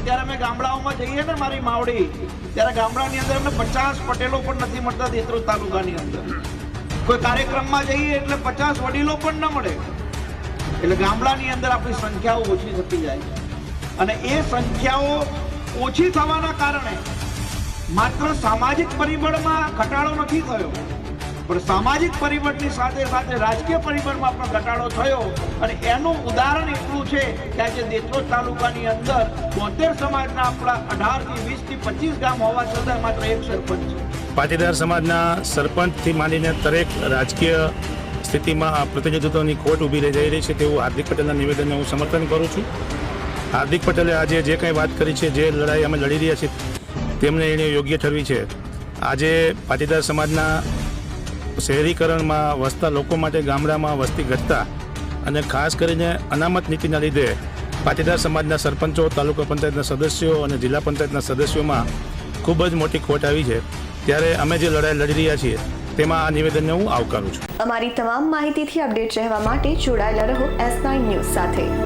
અત્યારે અમે ગામડાઓમાં જઈએ ને મારી માવડી, ત્યારે ગામડાની અંદર અમને 50 પટેલો પણ નથી મળતા દેત્રોજ તાલુકાની અંદર. કોઈ કાર્યક્રમમાં જઈએ એટલે 50 વડીલો પણ ન મળે. એટલે ગામડાની અંદર આપણી સંખ્યાઓ ઓછી થતી જાય છે. અને એ સંખ્યાઓ ઓછી થવાના કારણે માત્ર સામાજિક પરિબળમાં ઘટાડો નથી થયો, પણ સામાજિક પરિબળની સાથે સાથે રાજકીય પરિબળમાં પણ ઘટાડો થયો. અને એનું ઉદાહરણ એટલું છે કે આજે દેત્રોજ તાલુકાની અંદર 72 સમાજના આપણા 18 થી 20 થી 25 ગામ હોવા છતાં માત્ર એક સરપંચ છે. પાટીદાર સમાજના સરપંચથી માંડીને દરેક રાજકીય સ્થિતિમાં પ્રતિનિધિત્વની ખોટ ઊભી રહી જઈ રહી છે તેવું હાર્દિક પટેલના નિવેદનને હું સમર્થન કરું છું. હાર્દિક પટેલે આજે જે કંઈ વાત કરી છે, જે લડાઈ અમે લડી રહ્યા છીએ તેમને એને યોગ્ય ઠરવી છે. આજે પાટીદાર સમાજના શહેરીકરણમાં વસતા લોકો માટે ગામડામાં વસ્તી ઘટતા અને ખાસ કરીને અનામત નીતિના લીધે પાટીદાર સમાજના સરપંચો, તાલુકા પંચાયતના સદસ્યો અને જિલ્લા પંચાયતના સદસ્યોમાં ખૂબ જ મોટી ખોટ આવી છે. ત્યારે અમે જે લડાઈ લડી રહ્યા છીએ તેમાં આ નિવેદનને હું આવકારું છું. અમારી તમામ માહિતીથી અપડેટ રહેવા માટે જોડાયેલા રહો S9 ન્યૂઝ સાથે.